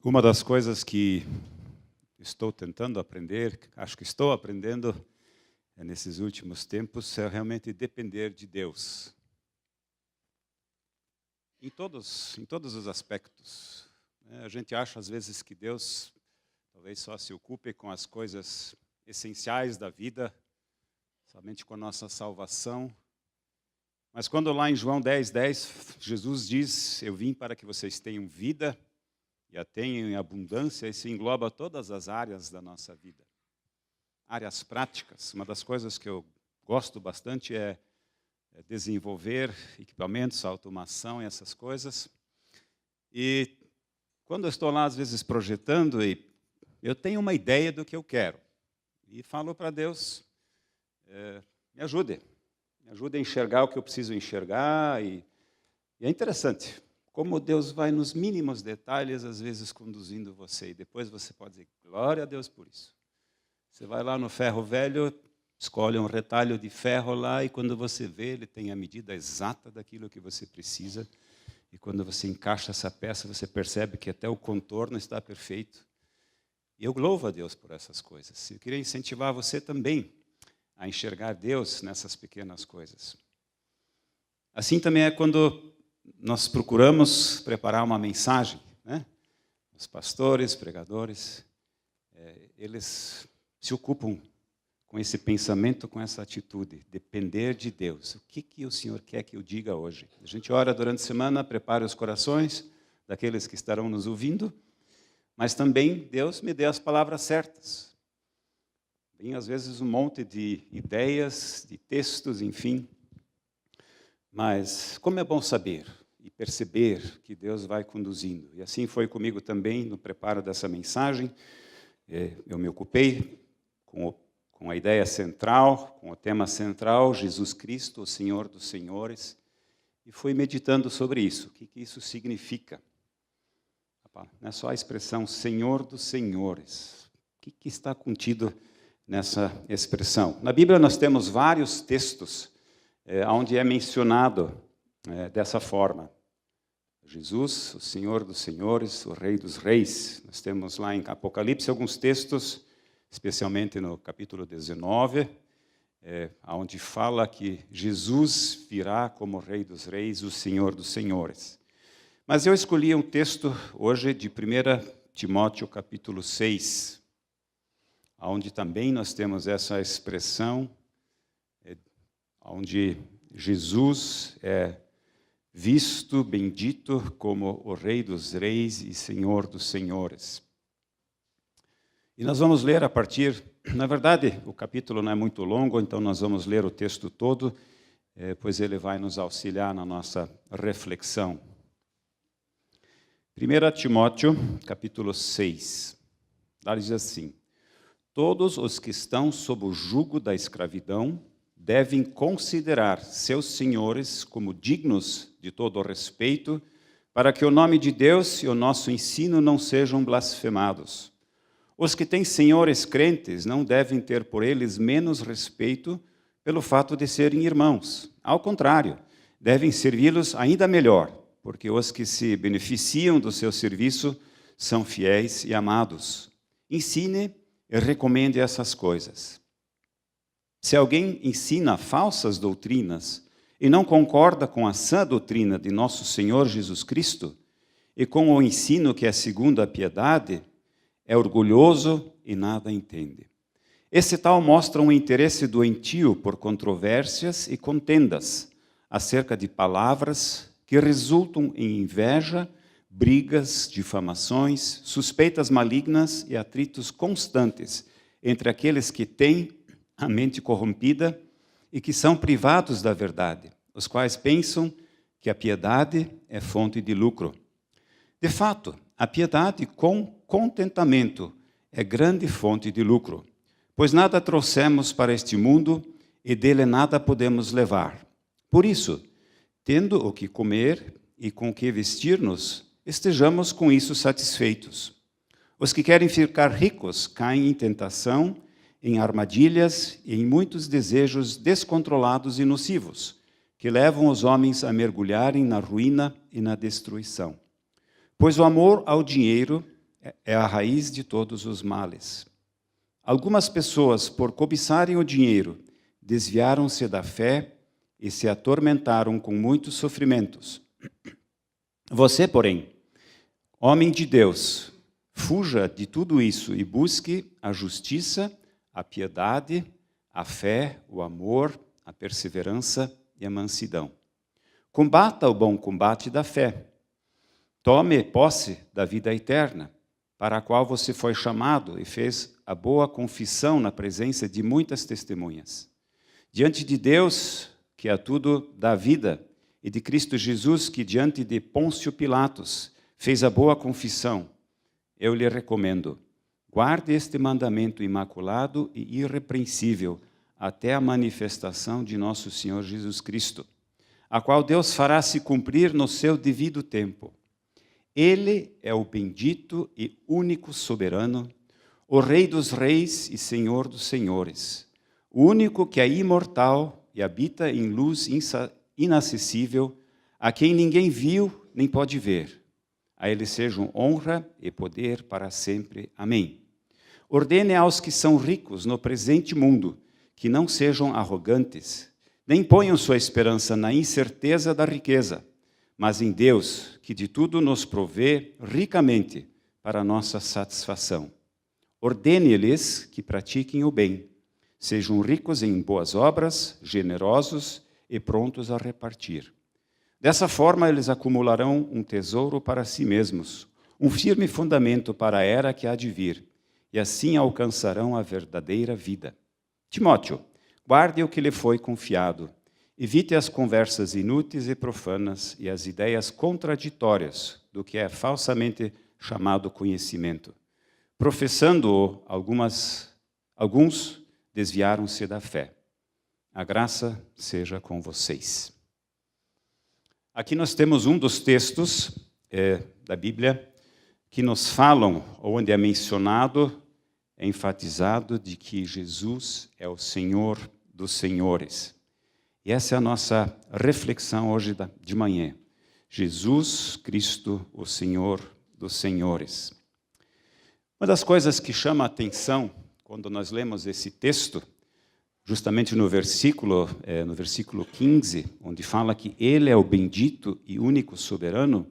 Uma das coisas que estou tentando aprender, acho que estou aprendendo nesses últimos tempos, é realmente depender de Deus. Em todos os aspectos. A gente acha, às vezes, que Deus talvez só se ocupe com as coisas essenciais da vida, somente com a nossa salvação. Mas quando lá em João 10:10, Jesus diz, eu vim para que vocês tenham vida, e a tenham em abundância, isso engloba todas as áreas da nossa vida. Áreas práticas. Uma das coisas que eu gosto bastante é desenvolver equipamentos, automação e essas coisas. E quando eu estou lá, às vezes, projetando, eu tenho uma ideia do que eu quero. E falo para Deus, me ajude a enxergar o que eu preciso enxergar. E é interessante como Deus vai nos mínimos detalhes, às vezes, conduzindo você. E depois você pode dizer, glória a Deus por isso. Você vai lá no ferro velho, escolhe um retalho de ferro lá, e quando você vê, ele tem a medida exata daquilo que você precisa. E quando você encaixa essa peça, você percebe que até o contorno está perfeito. E eu louvo a Deus por essas coisas. Eu queria incentivar você também a enxergar Deus nessas pequenas coisas. Assim também é quando nós procuramos preparar uma mensagem, né? Os pastores, pregadores, eles se ocupam com esse pensamento, com essa atitude, depender de Deus. O que o Senhor quer que eu diga hoje? A gente ora durante a semana, prepara os corações daqueles que estarão nos ouvindo, mas também Deus me dê as palavras certas. Vem, às vezes, um monte de ideias, de textos, enfim. Mas como é bom saber e perceber que Deus vai conduzindo. E assim foi comigo também no preparo dessa mensagem. Eu me ocupei com a ideia central, com o tema central, Jesus Cristo, o Senhor dos Senhores, e fui meditando sobre isso. O que isso significa? Não é só a expressão Senhor dos Senhores. O que está contido nessa expressão? Na Bíblia nós temos vários textos onde é mencionado dessa forma. Jesus, o Senhor dos Senhores, o Rei dos Reis. Nós temos lá em Apocalipse alguns textos, especialmente no capítulo 19, onde fala que Jesus virá como Rei dos Reis, o Senhor dos Senhores. Mas eu escolhi um texto hoje de 1 Timóteo capítulo 6, onde também nós temos essa expressão, onde Jesus é visto, bendito como o Rei dos Reis e Senhor dos Senhores. E nós vamos ler a partir, na verdade, o capítulo não é muito longo, então nós vamos ler o texto todo, pois ele vai nos auxiliar na nossa reflexão. 1 Timóteo, capítulo 6, lá diz assim, todos os que estão sob o jugo da escravidão devem considerar seus senhores como dignos de todo o respeito, para que o nome de Deus e o nosso ensino não sejam blasfemados. Os que têm senhores crentes não devem ter por eles menos respeito pelo fato de serem irmãos. Ao contrário, devem servi-los ainda melhor, porque os que se beneficiam do seu serviço são fiéis e amados. Ensine e recomende essas coisas. Se alguém ensina falsas doutrinas e não concorda com a sã doutrina de nosso Senhor Jesus Cristo e com o ensino que é segundo a piedade, é orgulhoso e nada entende. Esse tal mostra um interesse doentio por controvérsias e contendas acerca de palavras que resultam em inveja, brigas, difamações, suspeitas malignas e atritos constantes entre aqueles que têm a mente corrompida e que são privados da verdade, os quais pensam que a piedade é fonte de lucro. De fato, a piedade com contentamento é grande fonte de lucro, pois nada trouxemos para este mundo e dele nada podemos levar. Por isso, tendo o que comer e com o que vestir-nos, estejamos com isso satisfeitos. Os que querem ficar ricos caem em tentação, em armadilhas e em muitos desejos descontrolados e nocivos, que levam os homens a mergulharem na ruína e na destruição. Pois o amor ao dinheiro é a raiz de todos os males. Algumas pessoas, por cobiçarem o dinheiro, desviaram-se da fé e se atormentaram com muitos sofrimentos. Você, porém, homem de Deus, fuja de tudo isso e busque a justiça, a piedade, a fé, o amor, a perseverança e a mansidão. Combata o bom combate da fé. Tome posse da vida eterna, para a qual você foi chamado e fez a boa confissão na presença de muitas testemunhas. Diante de Deus, que a tudo dá vida, e de Cristo Jesus, que diante de Pôncio Pilatos fez a boa confissão, eu lhe recomendo, guarde este mandamento imaculado e irrepreensível até a manifestação de nosso Senhor Jesus Cristo, a qual Deus fará se cumprir no seu devido tempo. Ele é o bendito e único soberano, o Rei dos reis e Senhor dos senhores, o único que é imortal e habita em luz inacessível, a quem ninguém viu nem pode ver. A ele sejam honra e poder para sempre. Amém. Ordene aos que são ricos no presente mundo que não sejam arrogantes, nem ponham sua esperança na incerteza da riqueza, mas em Deus, que de tudo nos provê ricamente para a nossa satisfação. Ordene-lhes que pratiquem o bem, sejam ricos em boas obras, generosos e prontos a repartir. Dessa forma, eles acumularão um tesouro para si mesmos, um firme fundamento para a era que há de vir, e assim alcançarão a verdadeira vida. Timóteo, guarde o que lhe foi confiado. Evite as conversas inúteis e profanas e as ideias contraditórias do que é falsamente chamado conhecimento. Professando-o, alguns desviaram-se da fé. A graça seja com vocês. Aqui nós temos um dos textos da Bíblia que nos falam, onde é mencionado, é enfatizado de que Jesus é o Senhor dos senhores. E essa é a nossa reflexão hoje de manhã. Jesus Cristo, o Senhor dos senhores. Uma das coisas que chama a atenção quando nós lemos esse texto, justamente no versículo 15, onde fala que Ele é o bendito e único soberano,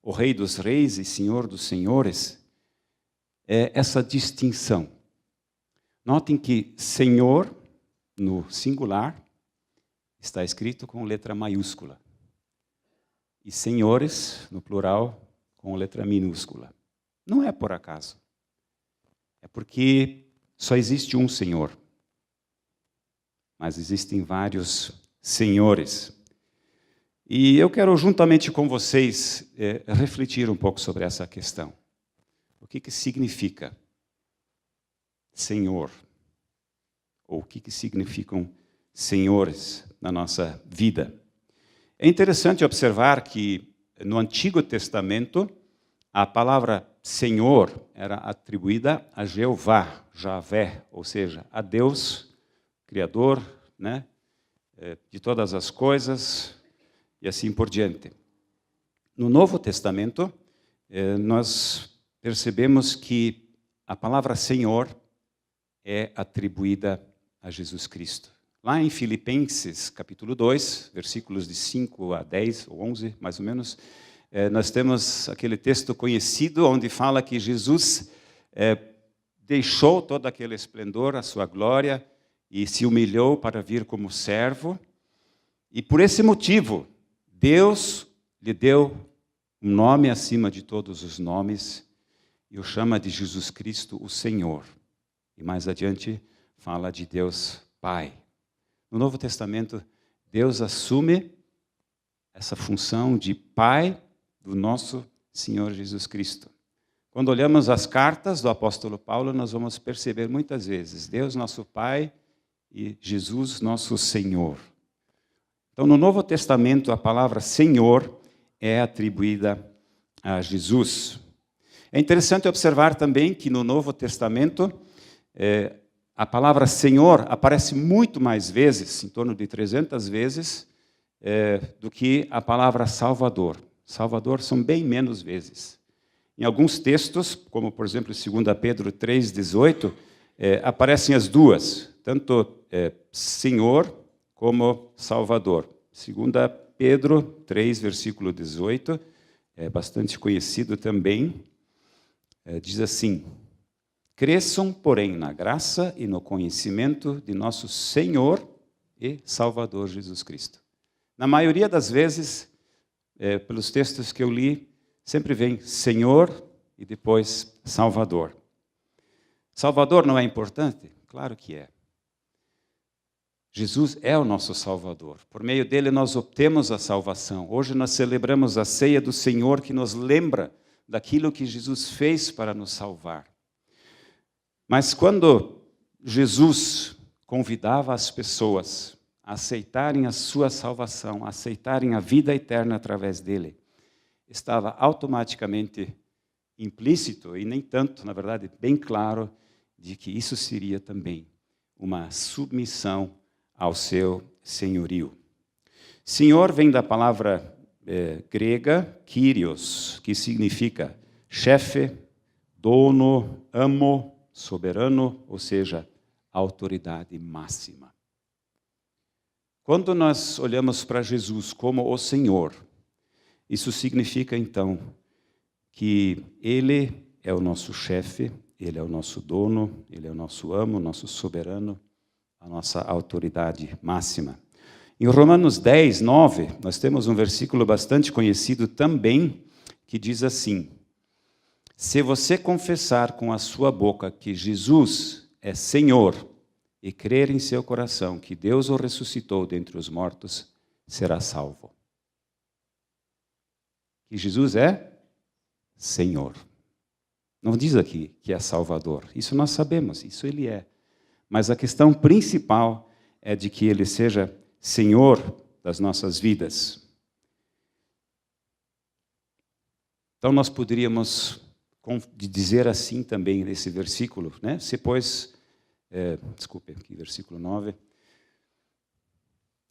o Rei dos reis e Senhor dos senhores, é essa distinção. Notem que Senhor, no singular, está escrito com letra maiúscula. E senhores, no plural, com letra minúscula. Não é por acaso. É porque só existe um Senhor. Mas existem vários senhores. E eu quero, juntamente com vocês, refletir um pouco sobre essa questão. O que significa Senhor? Ou o que significam senhores na nossa vida? É interessante observar que no Antigo Testamento a palavra Senhor era atribuída a Jeová, Javé, ou seja, a Deus, Criador, né, de todas as coisas e assim por diante. No Novo Testamento, nós percebemos que a palavra Senhor é atribuída a Jesus Cristo. Lá em Filipenses, capítulo 2, versículos de 5 a 10, ou 11, mais ou menos, nós temos aquele texto conhecido onde fala que Jesus deixou todo aquele esplendor, a sua glória, e se humilhou para vir como servo. E por esse motivo, Deus lhe deu um nome acima de todos os nomes e o chama de Jesus Cristo, o Senhor. E mais adiante fala de Deus Pai. No Novo Testamento, Deus assume essa função de Pai do nosso Senhor Jesus Cristo. Quando olhamos as cartas do apóstolo Paulo, nós vamos perceber muitas vezes Deus nosso Pai e Jesus nosso Senhor. Então, no Novo Testamento, a palavra Senhor é atribuída a Jesus. É interessante observar também que no Novo Testamento, a palavra Senhor aparece muito mais vezes, em torno de 300 vezes, do que a palavra Salvador. Salvador são bem menos vezes. Em alguns textos, como por exemplo 2 Pedro 3,18, aparecem as duas, tanto Senhor como Salvador. 2 Pedro 3, versículo 18, é bastante conhecido também, diz assim: cresçam, porém, na graça e no conhecimento de nosso Senhor e Salvador Jesus Cristo. Na maioria das vezes, pelos textos que eu li, sempre vem Senhor e depois Salvador. Salvador não é importante? Claro que é. Jesus é o nosso Salvador. Por meio dele nós obtemos a salvação. Hoje nós celebramos a ceia do Senhor, que nos lembra daquilo que Jesus fez para nos salvar. Mas quando Jesus convidava as pessoas a aceitarem a sua salvação, a aceitarem a vida eterna através dele, estava automaticamente implícito, e nem tanto, na verdade, bem claro, de que isso seria também uma submissão ao seu senhorio. Senhor vem da palavra grega, Kyrios, que significa chefe, dono, amo, soberano, ou seja, autoridade máxima. Quando nós olhamos para Jesus como o Senhor, isso significa, então, que Ele é o nosso chefe, Ele é o nosso dono, Ele é o nosso amo, nosso soberano, a nossa autoridade máxima. Em Romanos 10, 9, nós temos um versículo bastante conhecido também, que diz assim: se você confessar com a sua boca que Jesus é Senhor e crer em seu coração que Deus o ressuscitou dentre os mortos, será salvo. Que Jesus é Senhor. Não diz aqui que é Salvador. Isso nós sabemos, isso Ele é. Mas a questão principal é de que Ele seja Senhor das nossas vidas. Então nós poderíamos dizer assim também nesse versículo, né? Se pois, desculpe, aqui versículo 9.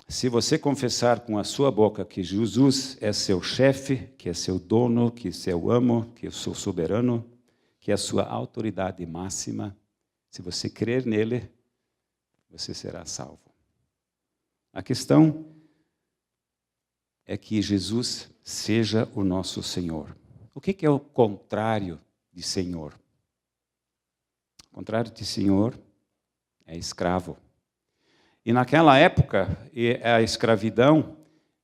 Se você confessar com a sua boca que Jesus é seu chefe, que é seu dono, que é seu amo, que é seu soberano, que é a sua autoridade máxima, se você crer nele, você será salvo. A questão é que Jesus seja o nosso Senhor. O que é o contrário de Senhor? O contrário de Senhor é escravo. E naquela época, a escravidão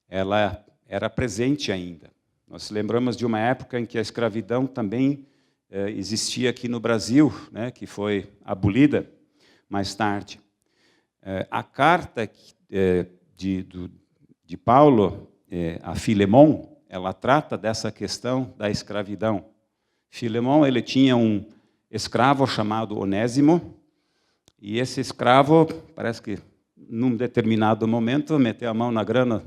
ela era presente ainda. Nós lembramos de uma época em que a escravidão também existia aqui no Brasil, né, que foi abolida mais tarde. A carta de Paulo a Filemon, ela trata dessa questão da escravidão. Filemon, ele tinha um escravo chamado Onésimo, e esse escravo, parece que num determinado momento, meteu a mão na grana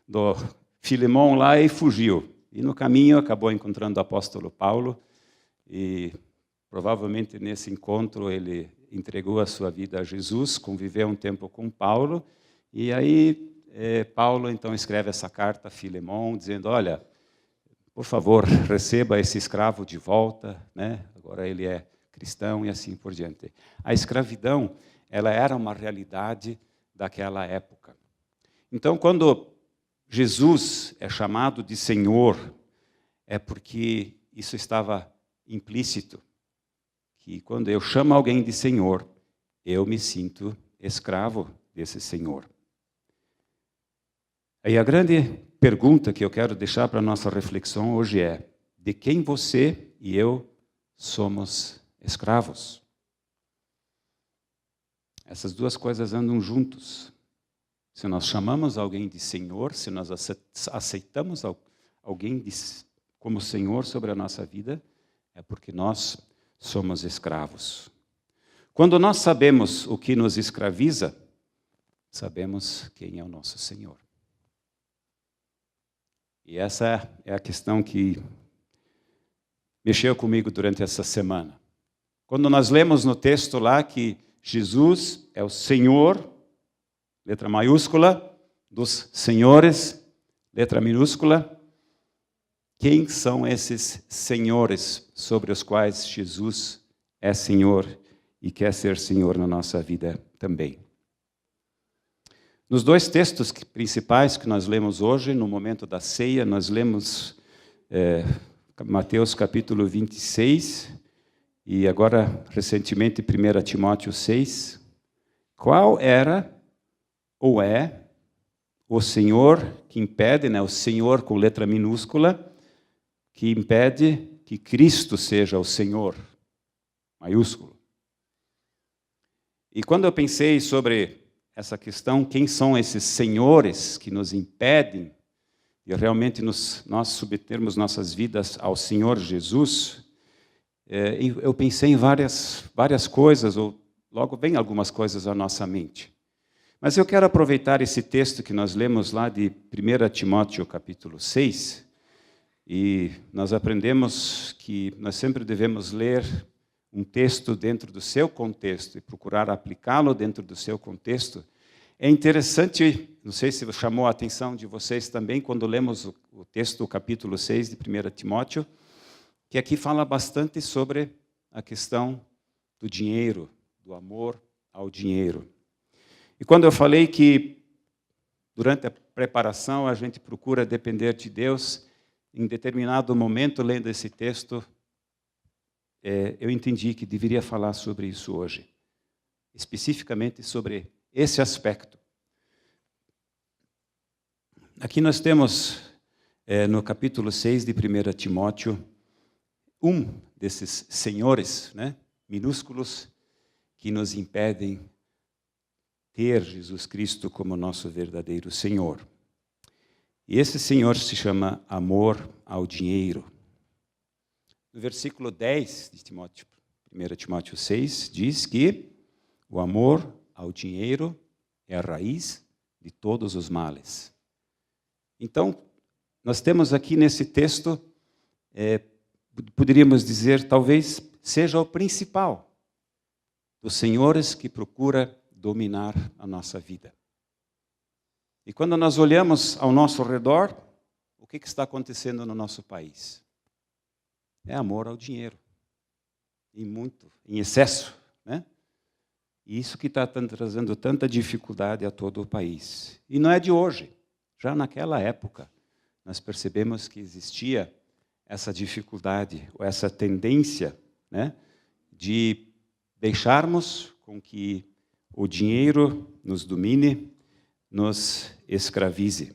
do Filemon lá e fugiu. E no caminho acabou encontrando o apóstolo Paulo, e provavelmente nesse encontro ele entregou a sua vida a Jesus, conviveu um tempo com Paulo, e aí Paulo então escreve essa carta a Filemon, dizendo: olha, por favor, receba esse escravo de volta, né? Agora ele é cristão e assim por diante. A escravidão, ela era uma realidade daquela época. Então, quando Jesus é chamado de Senhor, é porque isso estava implícito, que quando eu chamo alguém de Senhor, eu me sinto escravo desse Senhor. Aí a grande pergunta que eu quero deixar para a nossa reflexão hoje é: de quem você e eu somos escravos? Essas duas coisas andam juntos. Se nós chamamos alguém de Senhor, se nós aceitamos alguém como Senhor sobre a nossa vida, é porque nós somos escravos. Quando nós sabemos o que nos escraviza, sabemos quem é o nosso Senhor. E essa é a questão que mexeu comigo durante essa semana. Quando nós lemos no texto lá que Jesus é o Senhor, letra maiúscula, dos senhores, letra minúscula, quem são esses senhores sobre os quais Jesus é Senhor e quer ser Senhor na nossa vida também. Nos dois textos principais que nós lemos hoje, no momento da ceia, nós lemos Mateus capítulo 26 e agora, recentemente, 1 Timóteo 6. Qual era ou é o Senhor que impede, o Senhor com letra minúscula, que impede que Cristo seja o Senhor, maiúsculo? E quando eu pensei sobre essa questão, quem são esses senhores que nos impedem de realmente nós submetermos nossas vidas ao Senhor Jesus, eu pensei em várias coisas, ou logo vem algumas coisas à nossa mente. Mas eu quero aproveitar esse texto que nós lemos lá de 1 Timóteo capítulo 6, e nós aprendemos que nós sempre devemos ler um texto dentro do seu contexto e procurar aplicá-lo dentro do seu contexto. É interessante, não sei se chamou a atenção de vocês também, quando lemos o texto do capítulo 6 de 1 Timóteo, que aqui fala bastante sobre a questão do dinheiro, do amor ao dinheiro. E quando eu falei que durante a preparação a gente procura depender de Deus, em determinado momento, lendo esse texto, eu entendi que deveria falar sobre isso hoje, especificamente sobre esse aspecto. Aqui nós temos, no capítulo 6 de 1 Timóteo, um desses senhores, minúsculos, que nos impedem ter Jesus Cristo como nosso verdadeiro Senhor. E esse Senhor se chama amor ao dinheiro. No versículo 10 de 1 Timóteo 6, diz que o amor ao dinheiro é a raiz de todos os males. Então, nós temos aqui nesse texto, poderíamos dizer, talvez seja o principal dos senhores que procura dominar a nossa vida. E quando nós olhamos ao nosso redor, o que está acontecendo no nosso país? É amor ao dinheiro, em excesso, E isso que está trazendo tanta dificuldade a todo o país. E não é de hoje. Já naquela época, nós percebemos que existia essa dificuldade, ou essa tendência, de deixarmos com que o dinheiro nos domine, nos escravize.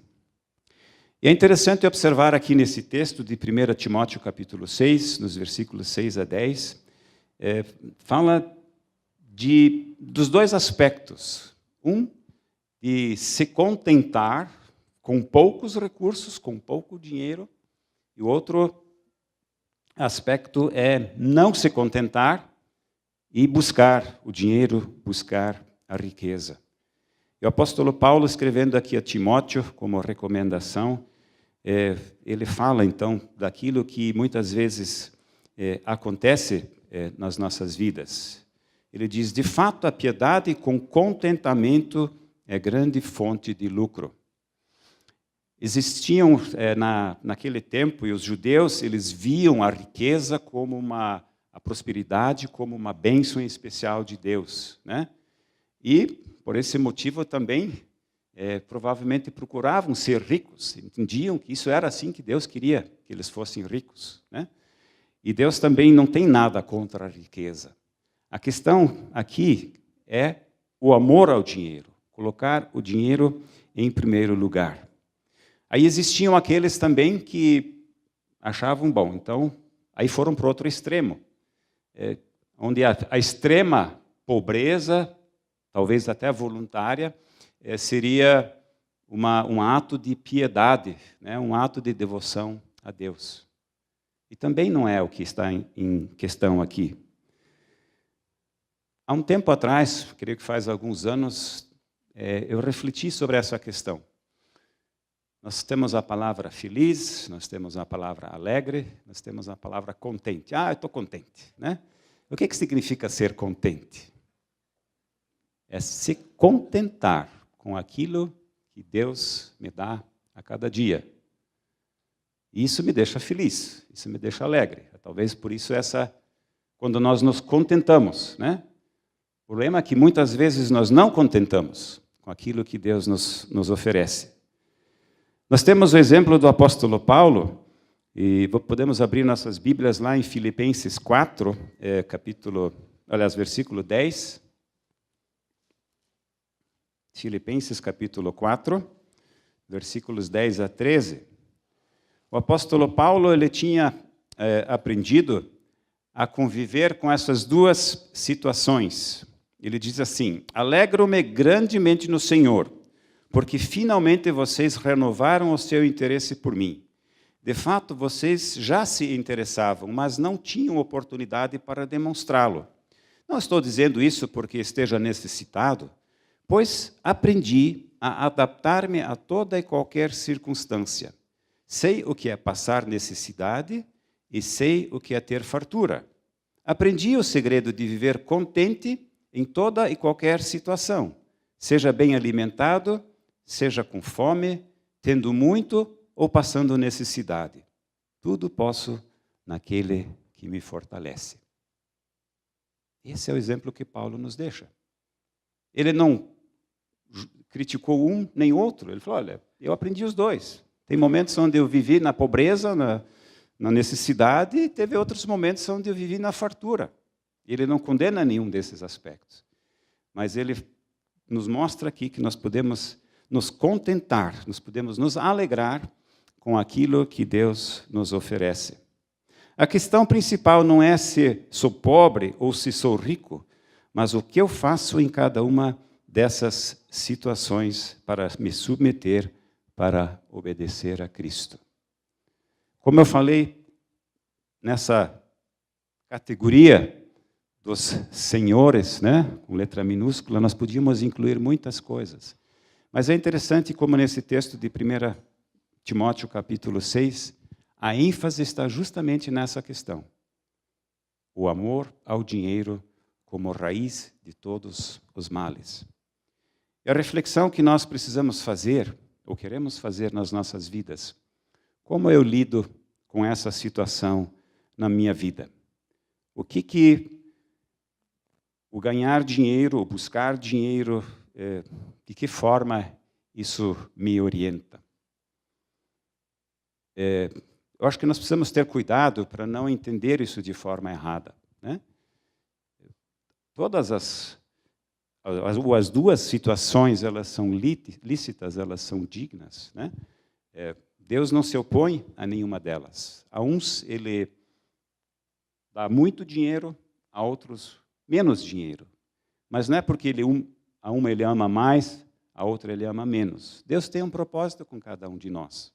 E é interessante observar aqui nesse texto de 1 Timóteo capítulo 6, nos versículos 6 a 10, fala dos dois aspectos. Um, de se contentar com poucos recursos, com pouco dinheiro, e o outro aspecto é não se contentar e buscar o dinheiro, buscar a riqueza. E o apóstolo Paulo, escrevendo aqui a Timóteo, como recomendação, ele fala, então, daquilo que muitas vezes acontece nas nossas vidas. Ele diz, de fato, a piedade com contentamento é grande fonte de lucro. Existiam, naquele tempo, e os judeus, eles viam a riqueza como a prosperidade como uma bênção especial de Deus, E, por esse motivo, também, provavelmente procuravam ser ricos, entendiam que isso era assim que Deus queria, que eles fossem ricos, E Deus também não tem nada contra a riqueza. A questão aqui é o amor ao dinheiro, colocar o dinheiro em primeiro lugar. Aí existiam aqueles também que achavam bom, então, aí foram para o outro extremo, onde a extrema pobreza, talvez até voluntária, seria um ato de piedade, um ato de devoção a Deus. E também não é o que está em questão aqui. Há um tempo atrás, creio que faz alguns anos, eu refleti sobre essa questão. Nós temos a palavra feliz, nós temos a palavra alegre, nós temos a palavra contente. Ah, eu estou contente, O que significa ser contente? É se contentar com aquilo que Deus me dá a cada dia. E isso me deixa feliz, isso me deixa alegre. Talvez por isso quando nós nos contentamos, né? O problema é que muitas vezes nós não contentamos com aquilo que Deus nos oferece. Nós temos o exemplo do apóstolo Paulo, e podemos abrir nossas Bíblias lá em Filipenses 4, versículo 10. Filipenses capítulo 4, versículos 10 a 13. O apóstolo Paulo ele tinha aprendido a conviver com essas duas situações. Ele diz assim: alegro-me grandemente no Senhor, porque finalmente vocês renovaram o seu interesse por mim. De fato, vocês já se interessavam, mas não tinham oportunidade para demonstrá-lo. Não estou dizendo isso porque esteja necessitado, pois aprendi a adaptar-me a toda e qualquer circunstância. Sei o que é passar necessidade e sei o que é ter fartura. Aprendi o segredo de viver contente em toda e qualquer situação, seja bem alimentado, seja com fome, tendo muito ou passando necessidade. Tudo posso naquele que me fortalece. Esse é o exemplo que Paulo nos deixa. Ele não criticou um nem outro. Ele falou, olha, eu aprendi os dois. Tem momentos onde eu vivi na pobreza, na necessidade, e teve outros momentos onde eu vivi na fartura. Ele não condena nenhum desses aspectos. Mas ele nos mostra aqui que nós podemos nos contentar, nós podemos nos alegrar com aquilo que Deus nos oferece. A questão principal não é se sou pobre ou se sou rico, mas o que eu faço em cada uma dessas situações para me submeter, para obedecer a Cristo. Como eu falei, nessa categoria dos senhores, né, com letra minúscula, nós podíamos incluir muitas coisas. Mas é interessante como nesse texto de 1 Timóteo capítulo 6, a ênfase está justamente nessa questão. O amor ao dinheiro como raiz de todos os males. E a reflexão que nós precisamos fazer, ou queremos fazer nas nossas vidas, como eu lido com essa situação na minha vida? O que o ganhar dinheiro, o buscar dinheiro, de que forma isso me orienta? Eu acho que nós precisamos ter cuidado para não entender isso de forma errada, né? Todas as duas situações, elas são lícitas, elas são dignas, né? Deus não se opõe a nenhuma delas. A uns ele dá muito dinheiro, a outros menos dinheiro. Mas não é porque a uma ele ama mais, a outra ele ama menos. Deus tem um propósito com cada um de nós.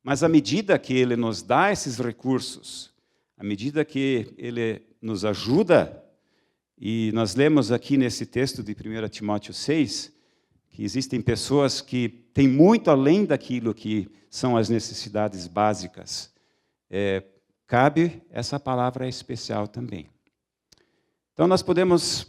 Mas à medida que Ele nos dá esses recursos, à medida que Ele nos ajuda, e nós lemos aqui nesse texto de 1 Timóteo 6, que existem pessoas que têm muito além daquilo que são as necessidades básicas. Cabe essa palavra especial também. Então nós podemos,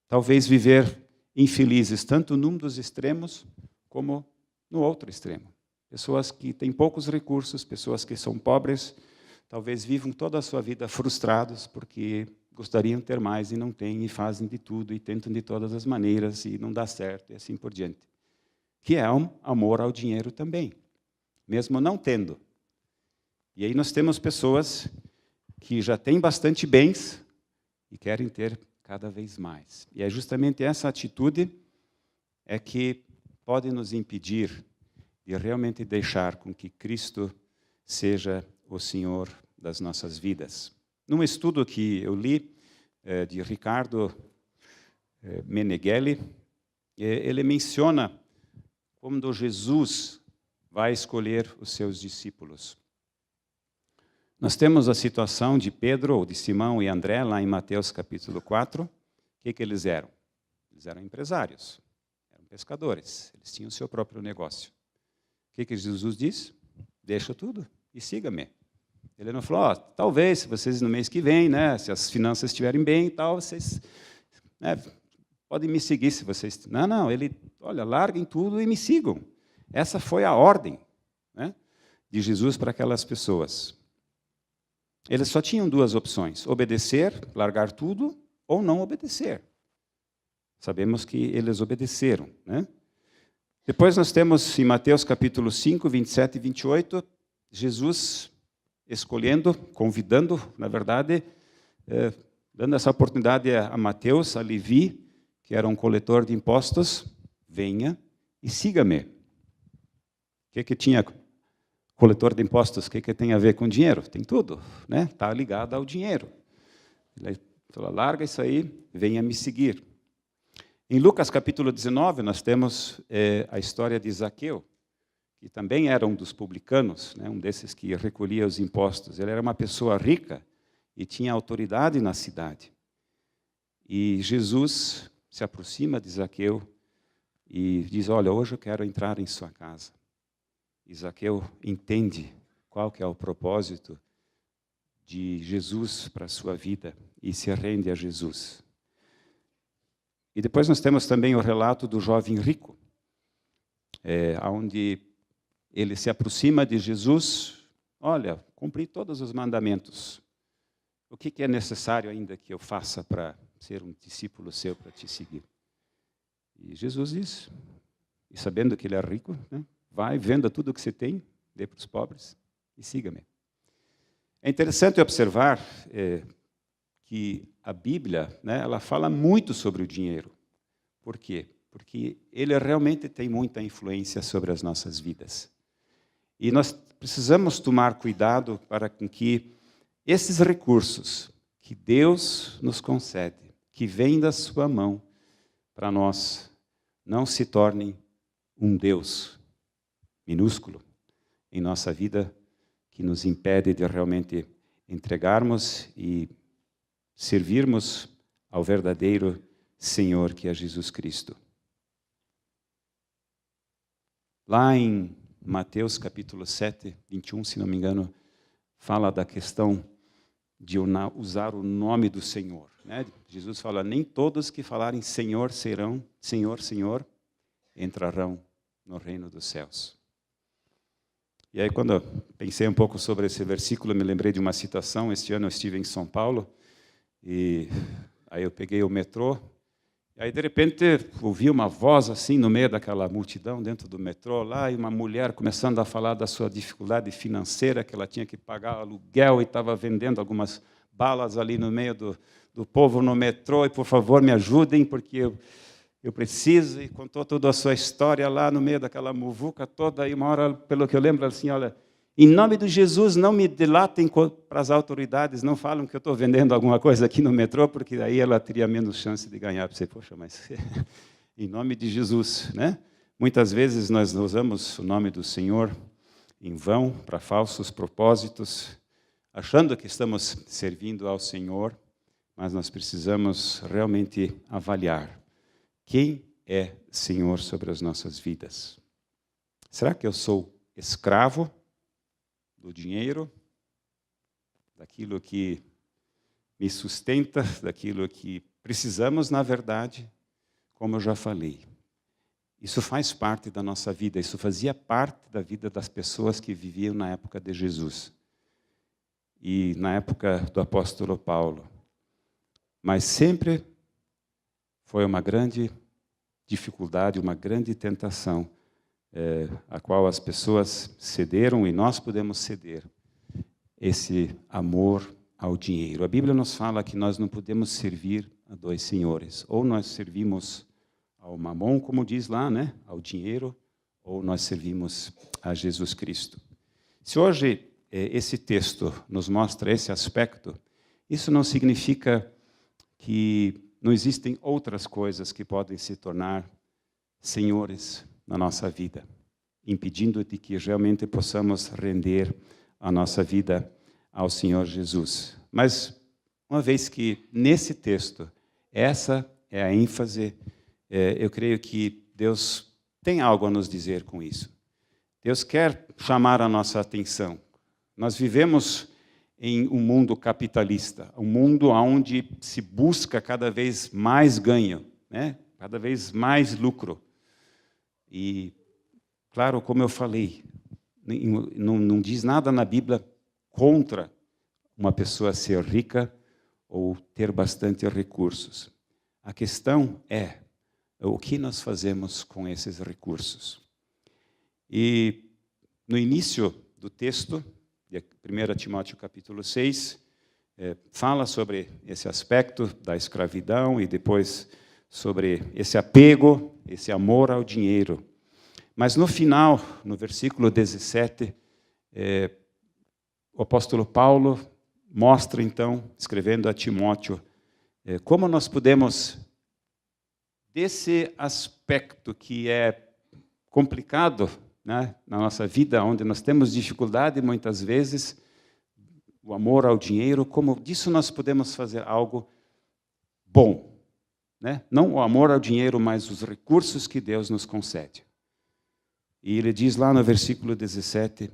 talvez, viver infelizes, tanto num dos extremos, como no outro extremo. Pessoas que têm poucos recursos, pessoas que são pobres, talvez vivam toda a sua vida frustrados porque gostariam de ter mais e não têm, e fazem de tudo, e tentam de todas as maneiras, e não dá certo, e assim por diante. Que é um amor ao dinheiro também, mesmo não tendo. E aí nós temos pessoas que já têm bastante bens e querem ter cada vez mais. E é justamente essa atitude que pode nos impedir de realmente deixar com que Cristo seja o Senhor das nossas vidas. Num estudo que eu li, de Ricardo Meneghelli, ele menciona quando Jesus vai escolher os seus discípulos. Nós temos a situação de Pedro, ou de Simão e André, lá em Mateus capítulo 4. O que eles eram? Eles eram empresários, eram pescadores, eles tinham o seu próprio negócio. O que Jesus diz? Deixa tudo e siga-me. Ele não falou, talvez, se vocês no mês que vem, né, se as finanças estiverem bem e tal, vocês podem me seguir se vocês... Não, ele, olha, larguem tudo e me sigam. Essa foi a ordem, né? de Jesus para aquelas pessoas. Eles só tinham duas opções: obedecer, largar tudo, ou não obedecer. Sabemos que eles obedeceram, né? Depois nós temos em Mateus capítulo 5, 27 e 28, Jesus escolhendo, convidando, na verdade, dando essa oportunidade a Mateus, a Levi, que era um coletor de impostos: venha e siga-me. O que tinha coletor de impostos? O que tem a ver com dinheiro? Tem tudo, né? Está ligado ao dinheiro. Ele falou: larga isso aí, venha me seguir. Em Lucas capítulo 19, nós temos a história de Zaqueu, que também era um dos publicanos, né, um desses que recolhia os impostos. Ele era uma pessoa rica e tinha autoridade na cidade. E Jesus se aproxima de Zaqueu e diz: olha, hoje eu quero entrar em sua casa. E Zaqueu entende qual que é o propósito de Jesus para a sua vida e se rende a Jesus. E depois nós temos também o relato do jovem rico, onde ele se aproxima de Jesus: olha, cumpri todos os mandamentos. O que é necessário ainda que eu faça para ser um discípulo seu, para te seguir? E Jesus diz, e sabendo que ele é rico, né, vai, venda tudo o que você tem, dê para os pobres e siga-me. É interessante observar que a Bíblia, né, ela fala muito sobre o dinheiro. Por quê? Porque ele realmente tem muita influência sobre as nossas vidas. E nós precisamos tomar cuidado para que esses recursos que Deus nos concede, que vêm da sua mão, para nós, não se tornem um Deus minúsculo em nossa vida, que nos impede de realmente entregarmos e servirmos ao verdadeiro Senhor, que é Jesus Cristo. Lá em Mateus capítulo 7, 21, se não me engano, fala da questão de usar o nome do Senhor, né? Jesus fala: nem todos que falarem Senhor serão, Senhor, Senhor, entrarão no reino dos céus. E aí, quando eu pensei um pouco sobre esse versículo, me lembrei de uma citação. Este ano eu estive em São Paulo, e aí eu peguei o metrô, e aí de repente ouvi uma voz assim no meio daquela multidão dentro do metrô lá, e uma mulher começando a falar da sua dificuldade financeira, que ela tinha que pagar aluguel e estava vendendo algumas balas ali no meio do povo no metrô, e por favor me ajudem, porque eu preciso, e contou toda a sua história lá no meio daquela muvuca toda, e uma hora, pelo que eu lembro, assim: olha, em nome de Jesus, não me dilatem para as autoridades, não falam que eu estou vendendo alguma coisa aqui no metrô, porque aí ela teria menos chance de ganhar. Você, poxa, mas em nome de Jesus, né? Muitas vezes nós usamos o nome do Senhor em vão, para falsos propósitos, achando que estamos servindo ao Senhor, mas nós precisamos realmente avaliar quem é Senhor sobre as nossas vidas. Será que eu sou escravo do dinheiro, daquilo que me sustenta, daquilo que precisamos, na verdade? Como eu já falei, isso faz parte da nossa vida, isso fazia parte da vida das pessoas que viviam na época de Jesus e na época do apóstolo Paulo. Mas sempre foi uma grande dificuldade, uma grande tentação, a qual as pessoas cederam, e nós podemos ceder, esse amor ao dinheiro. A Bíblia nos fala que nós não podemos servir a dois senhores. Ou nós servimos ao mamon, como diz lá, né, ao dinheiro, ou nós servimos a Jesus Cristo. Se hoje esse texto nos mostra esse aspecto, isso não significa que não existem outras coisas que podem se tornar senhores na nossa vida, impedindo de que realmente possamos render a nossa vida ao Senhor Jesus. Mas, uma vez que nesse texto, essa é a ênfase, eu creio que Deus tem algo a nos dizer com isso. Deus quer chamar a nossa atenção. Nós vivemos em um mundo capitalista, um mundo onde se busca cada vez mais ganho, né? Cada vez mais lucro. E, claro, como eu falei, não diz nada na Bíblia contra uma pessoa ser rica ou ter bastante recursos. A questão é o que nós fazemos com esses recursos. E no início do texto, de 1 Timóteo capítulo 6, fala sobre esse aspecto da escravidão e depois sobre esse apego, esse amor ao dinheiro. Mas no final, no versículo 17, o apóstolo Paulo mostra, então, escrevendo a Timóteo, como nós podemos, desse aspecto que é complicado, né, na nossa vida, onde nós temos dificuldade muitas vezes, o amor ao dinheiro, como disso nós podemos fazer algo bom. Né? Não o amor ao dinheiro, mas os recursos que Deus nos concede. E ele diz lá no versículo 17,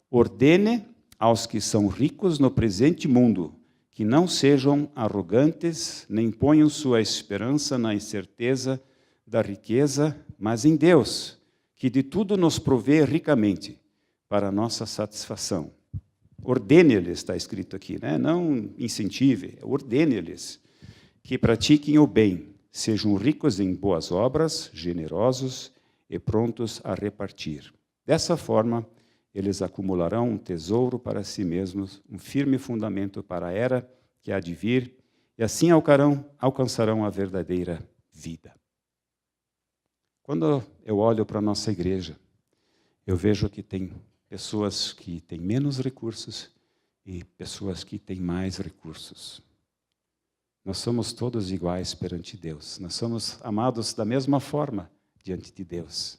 ordene aos que são ricos no presente mundo, que não sejam arrogantes, nem ponham sua esperança na incerteza da riqueza, mas em Deus, que de tudo nos provê ricamente, para a nossa satisfação. Ordene-lhes, está escrito aqui, né? Não incentive, ordene-lhes, que pratiquem o bem, sejam ricos em boas obras, generosos e prontos a repartir. Dessa forma, eles acumularão um tesouro para si mesmos, um firme fundamento para a era que há de vir, e assim alcançarão a verdadeira vida. Quando eu olho para a nossa igreja, eu vejo que tem pessoas que têm menos recursos e pessoas que têm mais recursos. Nós somos todos iguais perante Deus. Nós somos amados da mesma forma diante de Deus.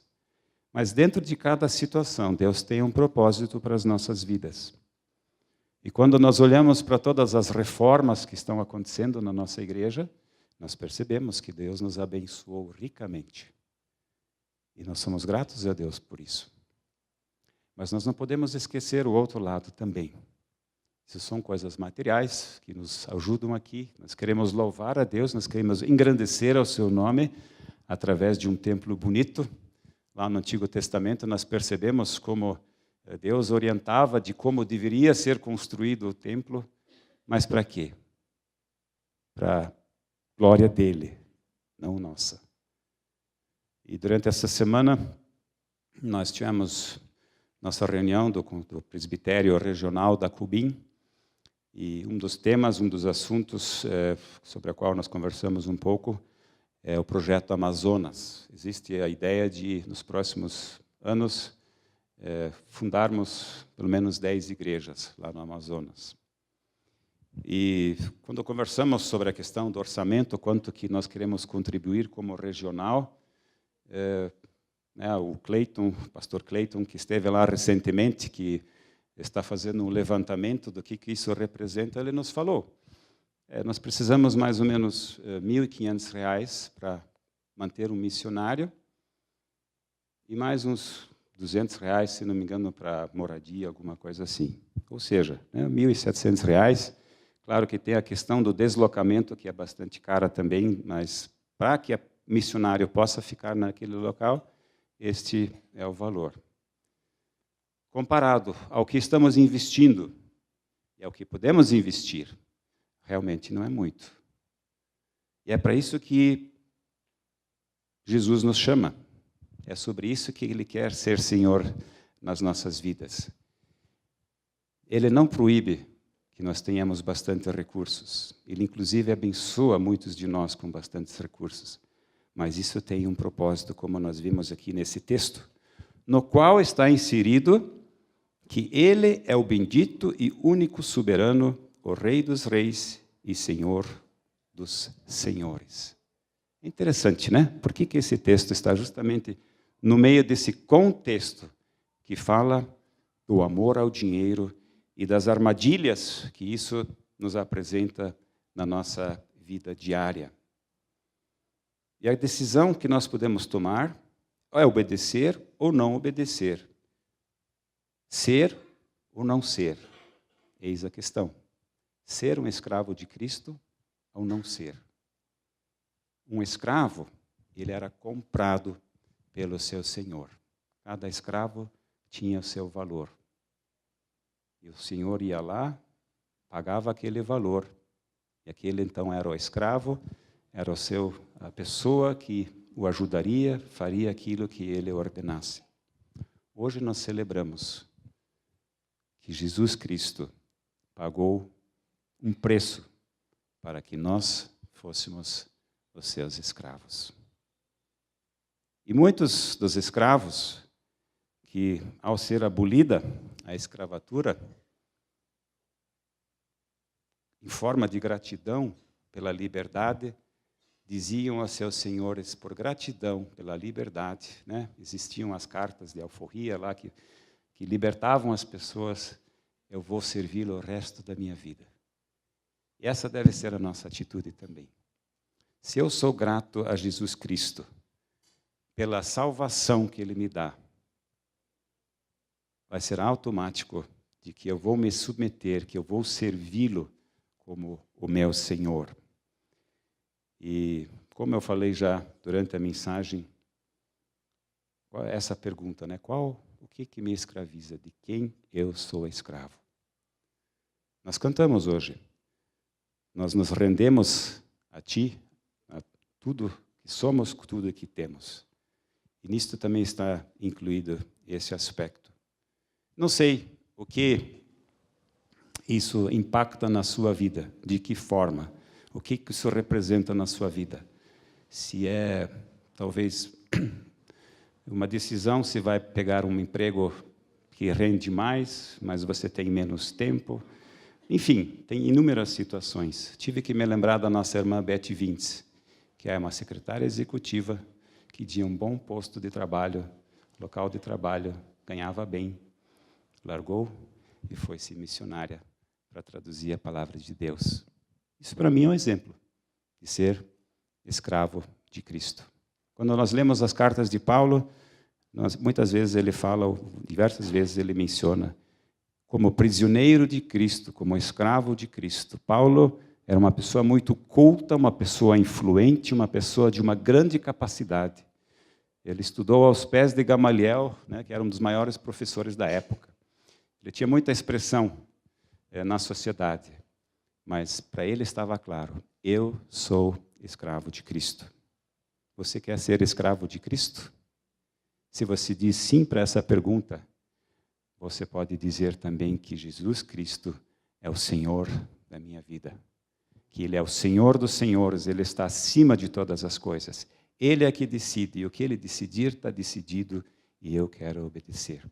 Mas dentro de cada situação, Deus tem um propósito para as nossas vidas. E quando nós olhamos para todas as reformas que estão acontecendo na nossa igreja, nós percebemos que Deus nos abençoou ricamente. E nós somos gratos a Deus por isso. Mas nós não podemos esquecer o outro lado também. Isso são coisas materiais que nos ajudam aqui. Nós queremos louvar a Deus, nós queremos engrandecer ao seu nome através de um templo bonito. Lá no Antigo Testamento nós percebemos como Deus orientava de como deveria ser construído o templo, mas para quê? Para a glória dele, não nossa. E durante essa semana nós tivemos nossa reunião do presbitério regional da Cubim, e um dos temas, um dos assuntos sobre o qual nós conversamos um pouco é o projeto Amazonas. Existe a ideia de, nos próximos anos, fundarmos pelo menos 10 igrejas lá no Amazonas. E quando conversamos sobre a questão do orçamento, quanto que nós queremos contribuir como regional, o Clayton, o pastor Clayton, que esteve lá recentemente, que está fazendo um levantamento do que isso representa, ele nos falou. Nós precisamos mais ou menos R$ 1.500 para manter um missionário e mais uns R$ 200, se não me engano, para moradia, alguma coisa assim. Ou seja, R$ 1.700. Claro que tem a questão do deslocamento, que é bastante cara também, mas para que o missionário possa ficar naquele local, este é o valor. Comparado ao que estamos investindo e ao que podemos investir, realmente não é muito. E é para isso que Jesus nos chama. É sobre isso que Ele quer ser Senhor nas nossas vidas. Ele não proíbe que nós tenhamos bastante recursos. Ele, inclusive, abençoa muitos de nós com bastantes recursos. Mas isso tem um propósito, como nós vimos aqui nesse texto, no qual está inserido que Ele é o bendito e único soberano, o Rei dos reis e Senhor dos senhores. Interessante, né? Por que esse texto está justamente no meio desse contexto que fala do amor ao dinheiro e das armadilhas que isso nos apresenta na nossa vida diária? E a decisão que nós podemos tomar é obedecer ou não obedecer. Ser ou não ser. Eis a questão. Ser um escravo de Cristo ou não ser. Um escravo, ele era comprado pelo seu senhor. Cada escravo tinha o seu valor. E o senhor ia lá, pagava aquele valor. E aquele então era o escravo, era a pessoa que o ajudaria, faria aquilo que ele ordenasse. Hoje nós celebramos que Jesus Cristo pagou um preço para que nós fôssemos os seus escravos. E muitos dos escravos que, ao ser abolida a escravatura, em forma de gratidão pela liberdade, diziam a seus senhores, por gratidão pela liberdade, né? Existiam as cartas de alforria lá que libertavam as pessoas, eu vou servi-lo o resto da minha vida. E essa deve ser a nossa atitude também. Se eu sou grato a Jesus Cristo pela salvação que Ele me dá, vai ser automático de que eu vou me submeter, que eu vou servi-lo como o meu Senhor. E, como eu falei já durante a mensagem, essa pergunta, né? O que me escraviza? De quem eu sou escravo? Nós cantamos hoje. Nós nos rendemos a Ti, a tudo que somos, tudo que temos. E nisto também está incluído esse aspecto. Não sei o que isso impacta na sua vida, de que forma, o que isso representa na sua vida. Se é, talvez, uma decisão, se vai pegar um emprego que rende mais, mas você tem menos tempo. Enfim, tem inúmeras situações. Tive que me lembrar da nossa irmã Beth Vintz, que é uma secretária executiva, que tinha um bom posto de trabalho, local de trabalho, ganhava bem, largou e foi-se missionária para traduzir a palavra de Deus. Isso, para mim, é um exemplo de ser escravo de Cristo. Quando nós lemos as cartas de Paulo, muitas vezes ele fala, diversas vezes ele menciona, como prisioneiro de Cristo, como escravo de Cristo. Paulo era uma pessoa muito culta, uma pessoa influente, uma pessoa de uma grande capacidade. Ele estudou aos pés de Gamaliel, né, que era um dos maiores professores da época. Ele tinha muita expressão na sociedade, mas para ele estava claro, eu sou escravo de Cristo. Você quer ser escravo de Cristo? Se você diz sim para essa pergunta, você pode dizer também que Jesus Cristo é o Senhor da minha vida. Que Ele é o Senhor dos senhores, Ele está acima de todas as coisas. Ele é que decide, e o que Ele decidir está decidido, e eu quero obedecer.